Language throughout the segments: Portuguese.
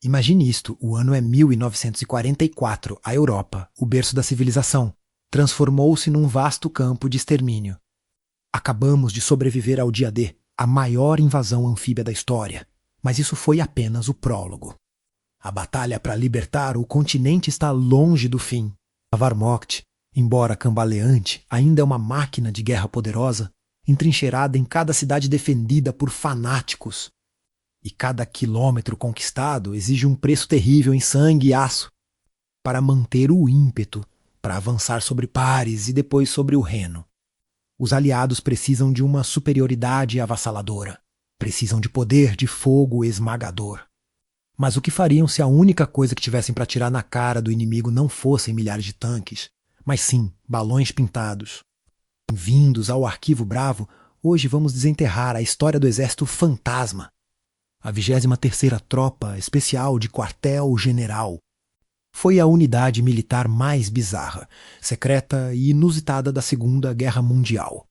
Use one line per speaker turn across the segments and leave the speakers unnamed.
Imagine isto, o ano é 1944, a Europa, o berço da civilização, transformou-se num vasto campo de extermínio. Acabamos de sobreviver ao dia D, a maior invasão anfíbia da história, mas isso foi apenas o prólogo. A batalha para libertar o continente está longe do fim. A Wehrmacht, embora cambaleante, ainda é uma máquina de guerra poderosa, entrincheirada em cada cidade defendida por fanáticos. E cada quilômetro conquistado exige um preço terrível em sangue e aço para manter o ímpeto, para avançar sobre Paris e depois sobre o Reno. Os aliados precisam de uma superioridade avassaladora. Precisam de poder de fogo esmagador. Mas o que fariam se a única coisa que tivessem para tirar na cara do inimigo não fossem milhares de tanques, mas sim balões pintados? Bem-vindos ao Arquivo Bravo. Hoje vamos desenterrar a história do Exército Fantasma. A 23ª Tropa Especial de Quartel-General. Foi a unidade militar mais bizarra, secreta e inusitada da Segunda Guerra Mundial.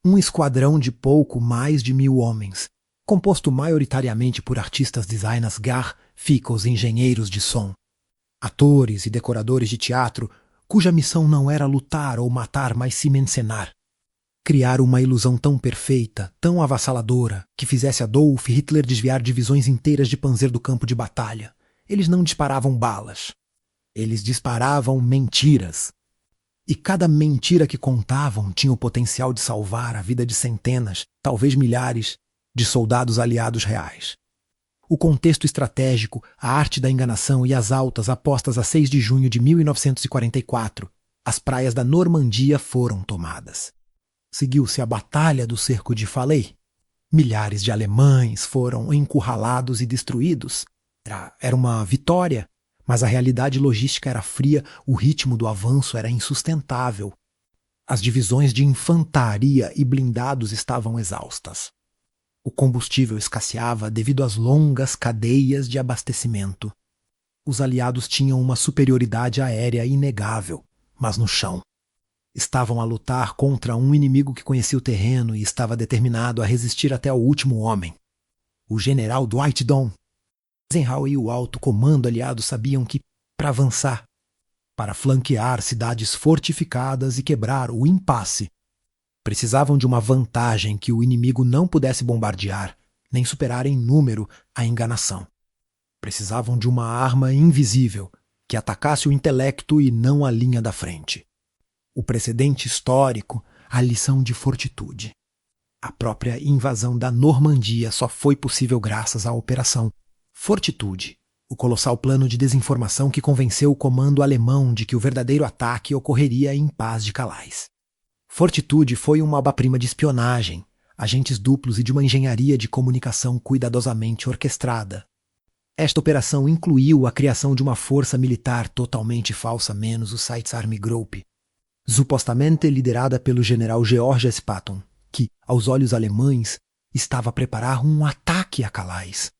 Um esquadrão de pouco mais de 1.000 homens, composto maioritariamente por artistas designers gráficos e engenheiros de som. Atores e decoradores de teatro, cuja missão não era lutar ou matar, mas se encenar. Criar uma ilusão tão perfeita, tão avassaladora, que fizesse Adolf Hitler desviar divisões inteiras de panzer do campo de batalha. Eles não disparavam balas. Eles disparavam mentiras. E cada mentira que contavam tinha o potencial de salvar a vida de centenas, talvez milhares, de soldados aliados reais. O contexto estratégico, a arte da enganação e as altas apostas a 6 de junho de 1944, as praias da Normandia foram tomadas. Seguiu-se a Batalha do Cerco de Falais. Milhares de alemães foram encurralados e destruídos. Era uma vitória, mas a realidade logística era fria, o ritmo do avanço era insustentável. As divisões de infantaria e blindados estavam exaustas. O combustível escasseava devido às longas cadeias de abastecimento. Os aliados tinham uma superioridade aérea inegável, mas no chão. Estavam a lutar contra um inimigo que conhecia o terreno e estava determinado a resistir até o último homem. O general Dwight D. Eisenhower e o alto comando aliado sabiam que, para avançar, para flanquear cidades fortificadas e quebrar o impasse, precisavam de uma vantagem que o inimigo não pudesse bombardear, nem superar em número a enganação. Precisavam de uma arma invisível que atacasse o intelecto e não a linha da frente. O precedente histórico, a lição de fortitude. A própria invasão da Normandia só foi possível graças à Operação Fortitude, o colossal plano de desinformação que convenceu o comando alemão de que o verdadeiro ataque ocorreria em Paz de Calais. Fortitude foi uma obra-prima de espionagem, agentes duplos e de uma engenharia de comunicação cuidadosamente orquestrada. Esta operação incluiu a criação de uma força militar totalmente falsa menos o Sixth Army Group, supostamente liderada pelo general Georges Patton, que, aos olhos alemães, estava a preparar um ataque a Calais.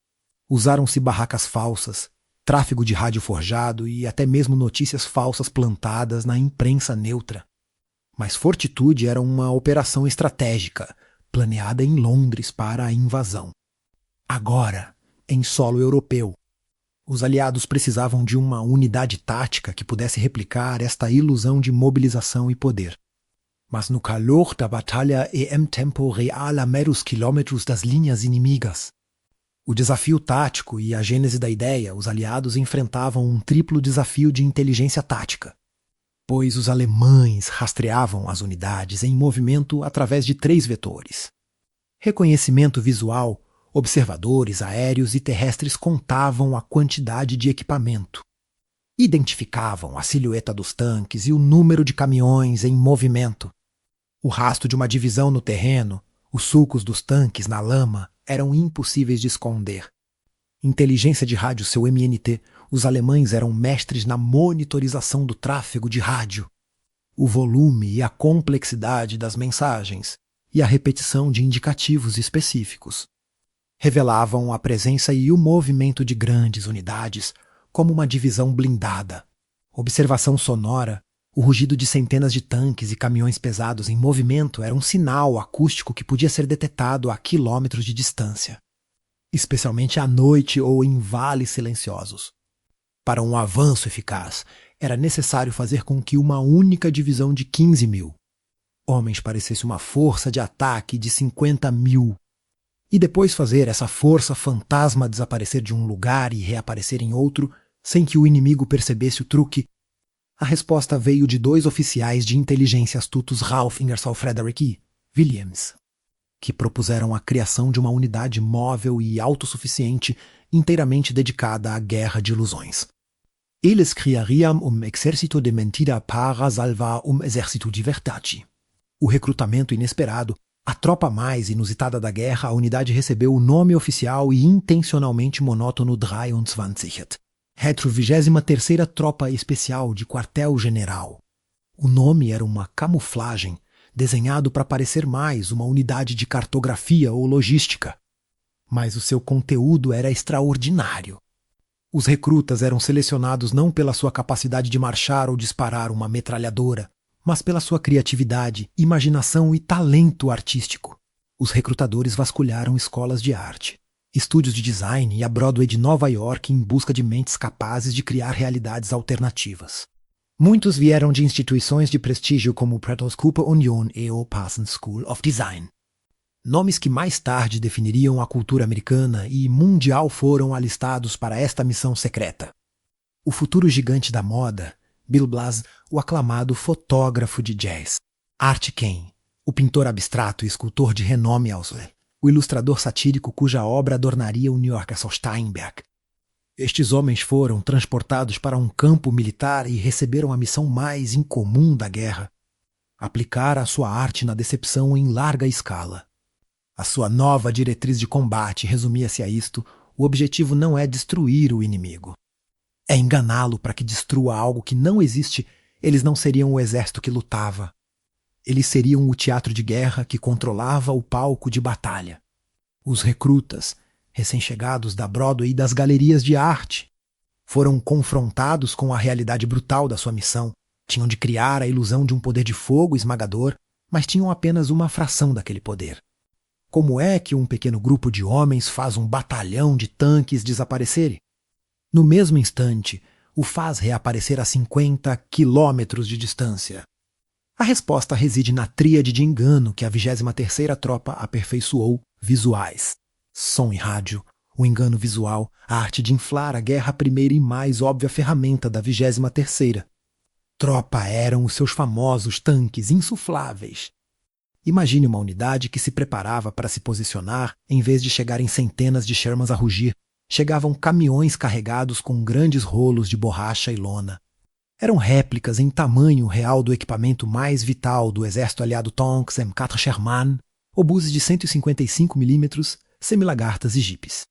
Usaram-se barracas falsas, tráfego de rádio forjado e até mesmo notícias falsas plantadas na imprensa neutra. Mas Fortitude era uma operação estratégica, planeada em Londres para a invasão. Agora, em solo europeu, os aliados precisavam de uma unidade tática que pudesse replicar esta ilusão de mobilização e poder. Mas no calor da batalha e em tempo real a meros quilômetros das linhas inimigas. O desafio tático e a gênese da ideia, os aliados enfrentavam um triplo desafio de inteligência tática, pois os alemães rastreavam as unidades em movimento através de 3 vetores. Reconhecimento visual, observadores aéreos e terrestres contavam a quantidade de equipamento. Identificavam a silhueta dos tanques e o número de caminhões em movimento. O rastro de uma divisão no terreno, os sulcos dos tanques na lama, eram impossíveis de esconder. Inteligência de rádio, seu MNT, os alemães eram mestres na monitorização do tráfego de rádio. O volume e a complexidade das mensagens e a repetição de indicativos específicos revelavam a presença e o movimento de grandes unidades como uma divisão blindada. Observação sonora, o rugido de centenas de tanques e caminhões pesados em movimento era um sinal acústico que podia ser detectado a quilômetros de distância. especialmente à noite ou em vales silenciosos. Para um avanço eficaz, era necessário fazer com que uma única divisão de 15.000 homens parecesse uma força de ataque de 50.000, e depois fazer essa força fantasma desaparecer de um lugar e reaparecer em outro, sem que o inimigo percebesse o truque. A resposta veio de 2 oficiais de inteligência astutos, Ralph Ingersoll Frederick e Williams, que propuseram a criação de uma unidade móvel e autossuficiente inteiramente dedicada à guerra de ilusões. Eles criariam exército de mentira para salvar exército de verdade. O recrutamento inesperado, a tropa mais inusitada da guerra, a unidade recebeu o nome oficial e intencionalmente monótono 23. Retro 23ª Tropa Especial de Quartel-General. O nome era uma camuflagem, desenhado para parecer mais uma unidade de cartografia ou logística. Mas o seu conteúdo era extraordinário. Os recrutas eram selecionados não pela sua capacidade de marchar ou disparar uma metralhadora, mas pela sua criatividade, imaginação e talento artístico. Os recrutadores vasculharam escolas de arte, estúdios de design e a Broadway de Nova York em busca de mentes capazes de criar realidades alternativas. Muitos vieram de instituições de prestígio como o Pratt's Cooper Union e o Parsons School of Design. Nomes que mais tarde definiriam a cultura americana e mundial foram alistados para esta missão secreta. O futuro gigante da moda, Bill Blass, o aclamado fotógrafo de jazz, Art Kane, o pintor abstrato e escultor de renome Ausler, o ilustrador satírico cuja obra adornaria o New Yorker Steinbeck. Estes homens foram transportados para um campo militar e receberam a missão mais incomum da guerra: aplicar a sua arte na decepção em larga escala. A sua nova diretriz de combate resumia-se a isto: o objetivo não é destruir o inimigo. É enganá-lo para que destrua algo que não existe. Eles não seriam o exército que lutava. Eles seriam o teatro de guerra que controlava o palco de batalha. Os recrutas, recém-chegados da Broadway e das galerias de arte, foram confrontados com a realidade brutal da sua missão. Tinham de criar a ilusão de um poder de fogo esmagador, mas tinham apenas uma fração daquele poder. Como é que um pequeno grupo de homens faz um batalhão de tanques desaparecer? No mesmo instante, o faz reaparecer a 50 quilômetros de distância. A resposta reside na tríade de engano que a 23ª Tropa aperfeiçoou: visuais, som e rádio, o engano visual, a arte de inflar a guerra, a primeira e mais óbvia ferramenta da 23ª. Tropa eram os seus famosos tanques insufláveis. Imagine uma unidade que se preparava para se posicionar. Em vez de chegarem centenas de Shermans a rugir, chegavam caminhões carregados com grandes rolos de borracha e lona. Eram réplicas em tamanho real do equipamento mais vital do exército aliado: tanques M4 Sherman, obuses de 155 mm, semilagartas e jipes.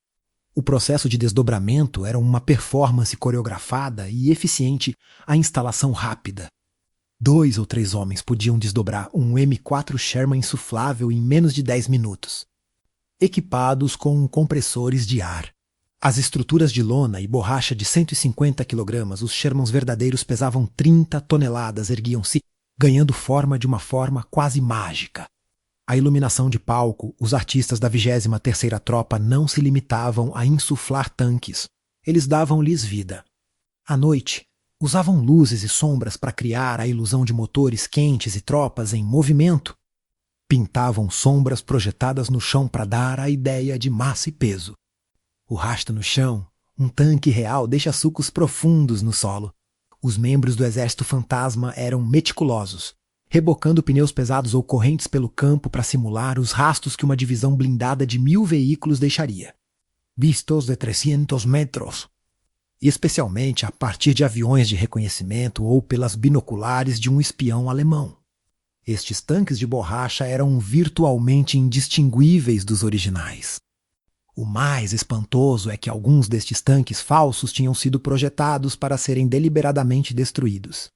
O processo de desdobramento era uma performance coreografada e eficiente, a instalação rápida. 2 ou 3 homens podiam desdobrar um M4 Sherman insuflável em menos de 10 minutos. Equipados com compressores de ar. As estruturas de lona e borracha de 150 kg, os Shermans verdadeiros pesavam 30 toneladas, erguiam-se, ganhando forma de uma forma quase mágica. A iluminação de palco, os artistas da 23ª Tropa não se limitavam a insuflar tanques. Eles davam-lhes vida. À noite, usavam luzes e sombras para criar a ilusão de motores quentes e tropas em movimento. Pintavam sombras projetadas no chão para dar a ideia de massa e peso. O rastro no chão, um tanque real, deixa sulcos profundos no solo. Os membros do exército fantasma eram meticulosos, rebocando pneus pesados ou correntes pelo campo para simular os rastros que uma divisão blindada de 1.000 veículos deixaria. Vistos de 300 metros. E especialmente a partir de aviões de reconhecimento ou pelas binoculares de um espião alemão. Estes tanques de borracha eram virtualmente indistinguíveis dos originais. O mais espantoso é que alguns destes tanques falsos tinham sido projetados para serem deliberadamente destruídos.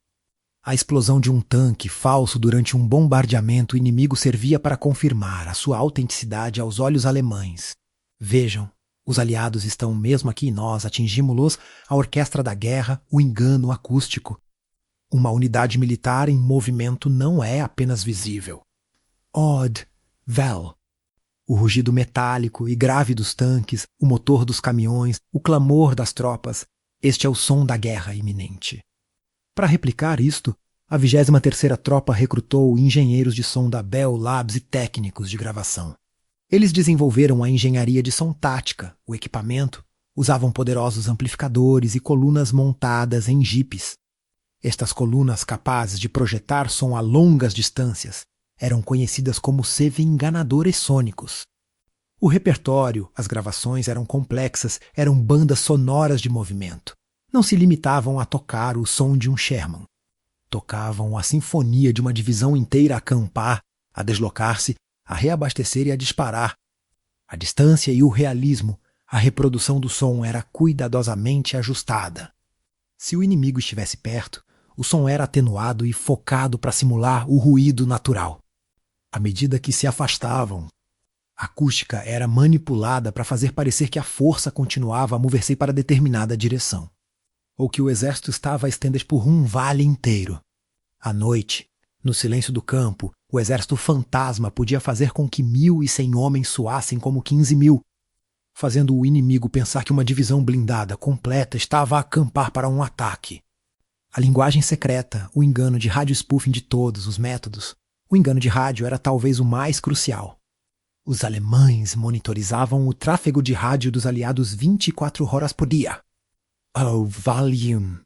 A explosão de um tanque falso durante um bombardeamento inimigo servia para confirmar a sua autenticidade aos olhos alemães. Vejam, os aliados estão mesmo aqui e nós atingimos-los, a orquestra da guerra, o engano acústico. Uma unidade militar em movimento não é apenas visível. Odd, Vel. O rugido metálico e grave dos tanques, o motor dos caminhões, o clamor das tropas. Este é o som da guerra iminente. Para replicar isto, a 23ª Tropa recrutou engenheiros de som da Bell Labs e técnicos de gravação. Eles desenvolveram a engenharia de som tática, o equipamento, usavam poderosos amplificadores e colunas montadas em jipes. Estas colunas capazes de projetar som a longas distâncias eram conhecidas como enganadores sônicos. O repertório, as gravações eram complexas, eram bandas sonoras de movimento. Não se limitavam a tocar o som de um Sherman. Tocavam a sinfonia de uma divisão inteira a acampar, a deslocar-se, a reabastecer e a disparar. A distância e o realismo, a reprodução do som era cuidadosamente ajustada. Se o inimigo estivesse perto, o som era atenuado e focado para simular o ruído natural. À medida que se afastavam, a acústica era manipulada para fazer parecer que a força continuava a mover-se para determinada direção, ou que o exército estava a estender por um vale inteiro. À noite, no silêncio do campo, o exército fantasma podia fazer com que 1.100 homens soassem como 15.000, fazendo o inimigo pensar que uma divisão blindada completa estava a acampar para um ataque. A linguagem secreta, o engano de rádio-spoofing de todos os métodos, o engano de rádio era talvez o mais crucial. Os alemães monitorizavam o tráfego de rádio dos aliados 24 horas por dia. O volume.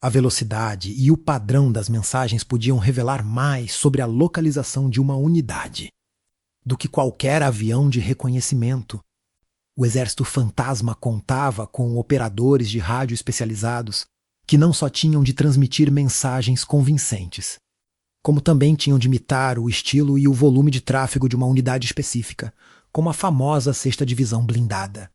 A velocidade e o padrão das mensagens podiam revelar mais sobre a localização de uma unidade do que qualquer avião de reconhecimento. O exército fantasma contava com operadores de rádio especializados que não só tinham de transmitir mensagens convincentes, como também tinham de imitar o estilo e o volume de tráfego de uma unidade específica, como a famosa 6ª Divisão Blindada.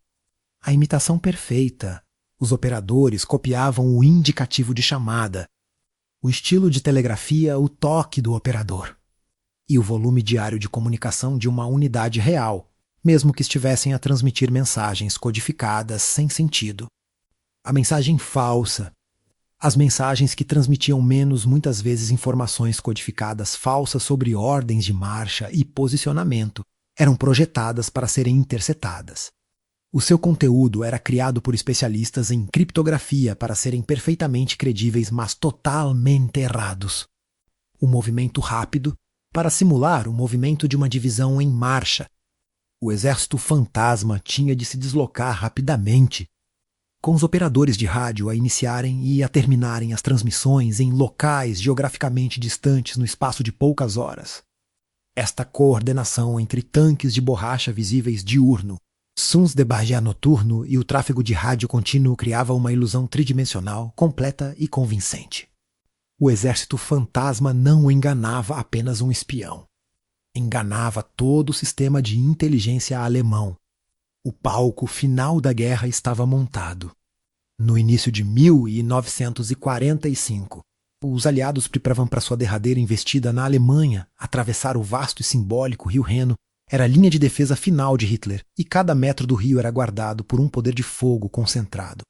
A imitação perfeita. Os operadores copiavam o indicativo de chamada, o estilo de telegrafia, o toque do operador, e o volume diário de comunicação de uma unidade real, mesmo que estivessem a transmitir mensagens codificadas sem sentido. A mensagem falsa. As mensagens que transmitiam muitas vezes informações codificadas falsas sobre ordens de marcha e posicionamento, eram projetadas para serem interceptadas. O seu conteúdo era criado por especialistas em criptografia para serem perfeitamente credíveis, mas totalmente errados. O movimento rápido para simular o movimento de uma divisão em marcha. O exército fantasma tinha de se deslocar rapidamente, com os operadores de rádio a iniciarem e a terminarem as transmissões em locais geograficamente distantes no espaço de poucas horas. Esta coordenação entre tanques de borracha visíveis diurno, sons de barrière noturno e o tráfego de rádio contínuo criava uma ilusão tridimensional, completa e convincente. O exército fantasma não enganava apenas um espião. Enganava todo o sistema de inteligência alemão. O palco final da guerra estava montado. No início de 1945, os aliados preparavam para sua derradeira investida na Alemanha. Atravessar o vasto e simbólico rio Reno era a linha de defesa final de Hitler, e cada metro do rio era guardado por um poder de fogo concentrado.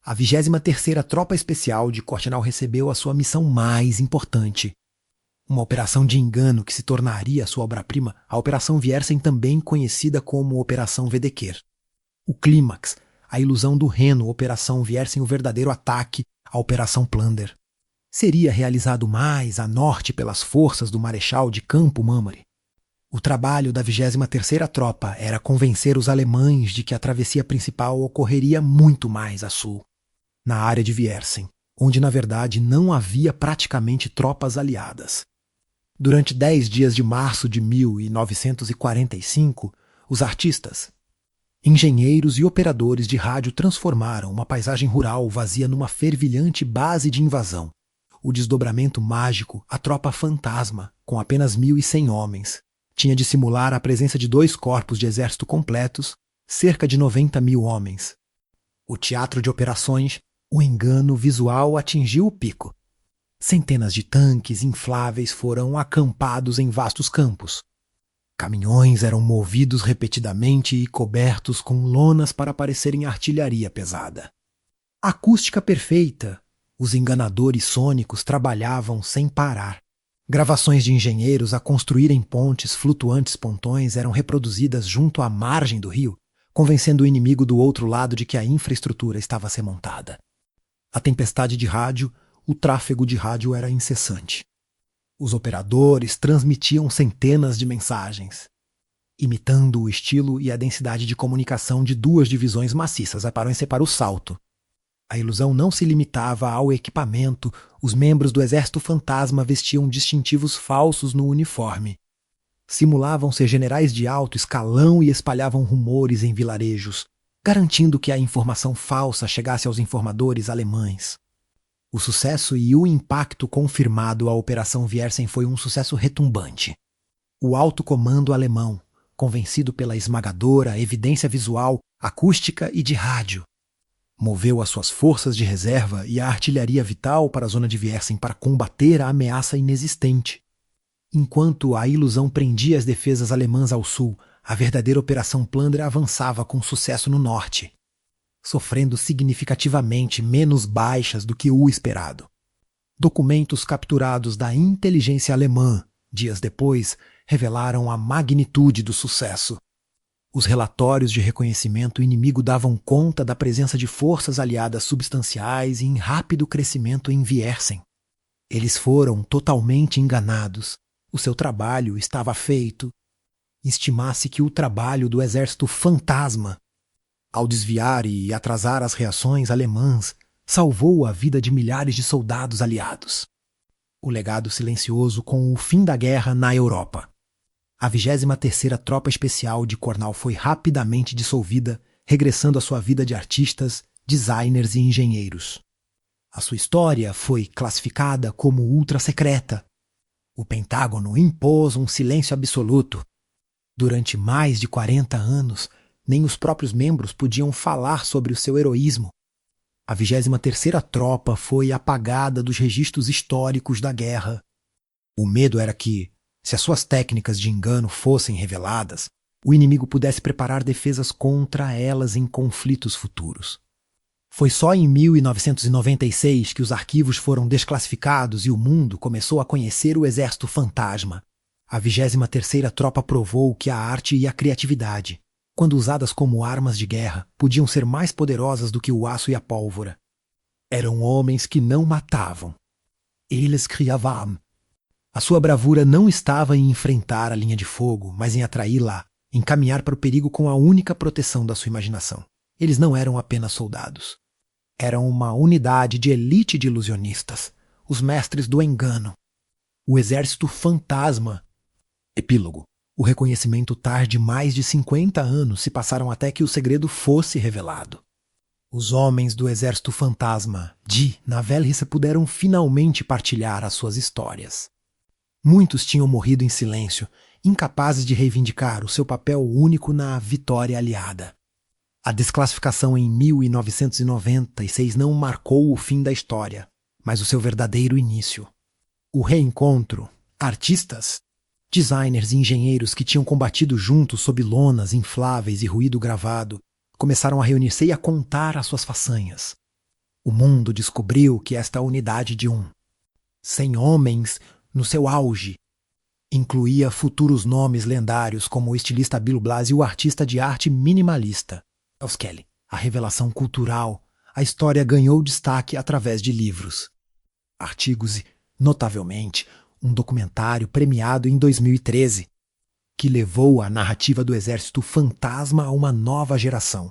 A 23ª Tropa Especial de Cortenau recebeu a sua missão mais importante. Uma operação de engano que se tornaria sua obra-prima, a Operação Viersen, também conhecida como Operação Wedekier. O clímax, a ilusão do Reno, Operação Viersen, o verdadeiro ataque, a Operação Plunder. Seria realizado mais a norte pelas forças do Marechal de Campo Mamre. O trabalho da 23ª Tropa era convencer os alemães de que a travessia principal ocorreria muito mais a sul, na área de Viersen, onde na verdade não havia praticamente tropas aliadas. Durante 10 dias de março de 1945, os artistas, engenheiros e operadores de rádio transformaram uma paisagem rural vazia numa fervilhante base de invasão. O desdobramento mágico, a tropa fantasma, com apenas 1.100 homens, tinha de simular a presença de 2 corpos de exército completos, cerca de 90.000 homens. O teatro de operações, o engano visual atingiu o pico. Centenas de tanques infláveis foram acampados em vastos campos. Caminhões eram movidos repetidamente e cobertos com lonas para parecerem artilharia pesada. Acústica perfeita. Os enganadores sônicos trabalhavam sem parar. Gravações de engenheiros a construírem pontes flutuantes pontões eram reproduzidas junto à margem do rio, convencendo o inimigo do outro lado de que a infraestrutura estava a ser montada. A tempestade de rádio, o tráfego de rádio era incessante. Os operadores transmitiam centenas de mensagens, imitando o estilo e a densidade de comunicação de duas divisões maciças para o salto. A ilusão não se limitava ao equipamento, os membros do Exército Fantasma vestiam distintivos falsos no uniforme. Simulavam ser generais de alto escalão e espalhavam rumores em vilarejos, garantindo que a informação falsa chegasse aos informadores alemães. O sucesso e o impacto confirmado à Operação Viersen foi um sucesso retumbante. O alto comando alemão, convencido pela esmagadora evidência visual, acústica e de rádio, moveu as suas forças de reserva e a artilharia vital para a zona de Viersen para combater a ameaça inexistente. Enquanto a ilusão prendia as defesas alemãs ao sul, a verdadeira Operação Plunder avançava com sucesso no norte, sofrendo significativamente menos baixas do que o esperado. Documentos capturados da inteligência alemã, dias depois, revelaram a magnitude do sucesso. Os relatórios de reconhecimento inimigo davam conta da presença de forças aliadas substanciais e em rápido crescimento em Viersen. Eles foram totalmente enganados. O seu trabalho estava feito. Estima-se que o trabalho do Exército Fantasma, ao desviar e atrasar as reações alemãs, salvou a vida de milhares de soldados aliados. O legado silencioso com o fim da guerra na Europa. A 23ª Tropa Especial de Kornal foi rapidamente dissolvida, regressando à sua vida de artistas, designers e engenheiros. A sua história foi classificada como ultra-secreta. O Pentágono impôs um silêncio absoluto. Durante mais de 40 anos, nem os próprios membros podiam falar sobre o seu heroísmo. A 23ª Tropa foi apagada dos registros históricos da guerra. O medo era que, se as suas técnicas de engano fossem reveladas, o inimigo pudesse preparar defesas contra elas em conflitos futuros. Foi só em 1996 que os arquivos foram desclassificados e o mundo começou a conhecer o Exército Fantasma. A 23ª Tropa provou que a arte e a criatividade, quando usadas como armas de guerra, podiam ser mais poderosas do que o aço e a pólvora. Eram homens que não matavam. Eles criavam. A sua bravura não estava em enfrentar a linha de fogo, mas em atraí-la, em caminhar para o perigo com a única proteção da sua imaginação. Eles não eram apenas soldados. Eram uma unidade de elite de ilusionistas, os mestres do engano. O Exército Fantasma. Epílogo. O reconhecimento tarde mais de 50 anos se passaram até que o segredo fosse revelado. Os homens do Exército Fantasma de Navelhissa puderam finalmente partilhar as suas histórias. Muitos tinham morrido em silêncio, incapazes de reivindicar o seu papel único na vitória aliada. A desclassificação em 1996 não marcou o fim da história, mas o seu verdadeiro início. O reencontro, artistas, designers e engenheiros que tinham combatido juntos sob lonas infláveis e ruído gravado, começaram a reunir-se e a contar as suas façanhas. O mundo descobriu que esta unidade de 100 homens no seu auge, incluía futuros nomes lendários como o estilista Bill Blass e o artista de arte minimalista, Charles Kelly. A revelação cultural, a história ganhou destaque através de livros, artigos e, notavelmente, um documentário premiado em 2013, que levou a narrativa do Exército Fantasma a uma nova geração.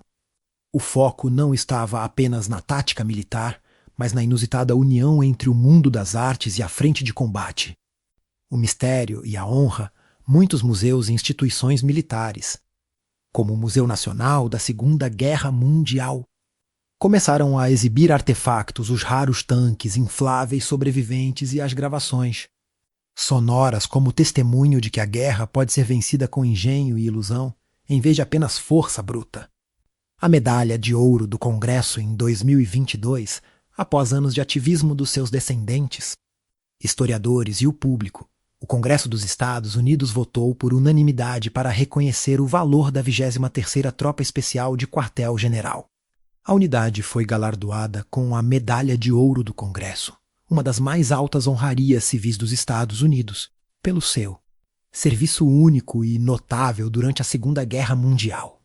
O foco não estava apenas na tática militar, mas na inusitada união entre o mundo das artes e a frente de combate. O mistério e a honra, muitos museus e instituições militares, como o Museu Nacional da Segunda Guerra Mundial, começaram a exibir artefactos, os raros tanques infláveis sobreviventes e as gravações, sonoras como testemunho de que a guerra pode ser vencida com engenho e ilusão, em vez de apenas força bruta. A medalha de ouro do Congresso em 2022, após anos de ativismo dos seus descendentes, historiadores e o público, o Congresso dos Estados Unidos votou por unanimidade para reconhecer o valor da 23ª Tropa Especial de Quartel-General. A unidade foi galardoada com a Medalha de Ouro do Congresso, uma das mais altas honrarias civis dos Estados Unidos, pelo seu serviço único e notável durante a Segunda Guerra Mundial.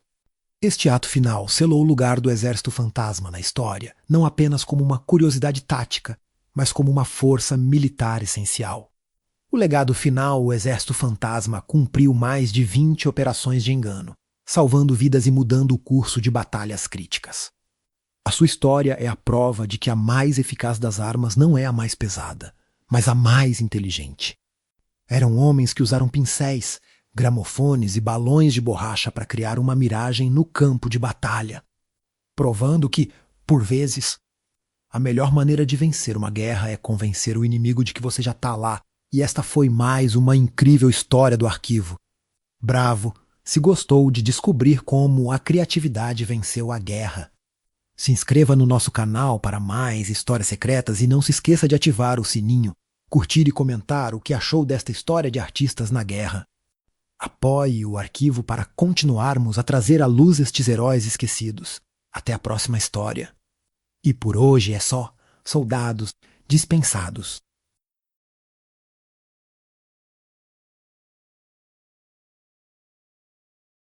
Este ato final selou o lugar do Exército Fantasma na história, não apenas como uma curiosidade tática, mas como uma força militar essencial. O legado final, o Exército Fantasma cumpriu mais de 20 operações de engano, salvando vidas e mudando o curso de batalhas críticas. A sua história é a prova de que a mais eficaz das armas não é a mais pesada, mas a mais inteligente. Eram homens que usaram pincéis, gramofones e balões de borracha para criar uma miragem no campo de batalha, provando que, por vezes, a melhor maneira de vencer uma guerra é convencer o inimigo de que você já está lá, e esta foi mais uma incrível história do arquivo. Bravo, se gostou de descobrir como a criatividade venceu a guerra. Se inscreva no nosso canal para mais histórias secretas e não se esqueça de ativar o sininho, curtir e comentar o que achou desta história de artistas na guerra. Apoie o arquivo para continuarmos a trazer à luz estes heróis esquecidos. Até a próxima história. E por hoje é só, soldados dispensados.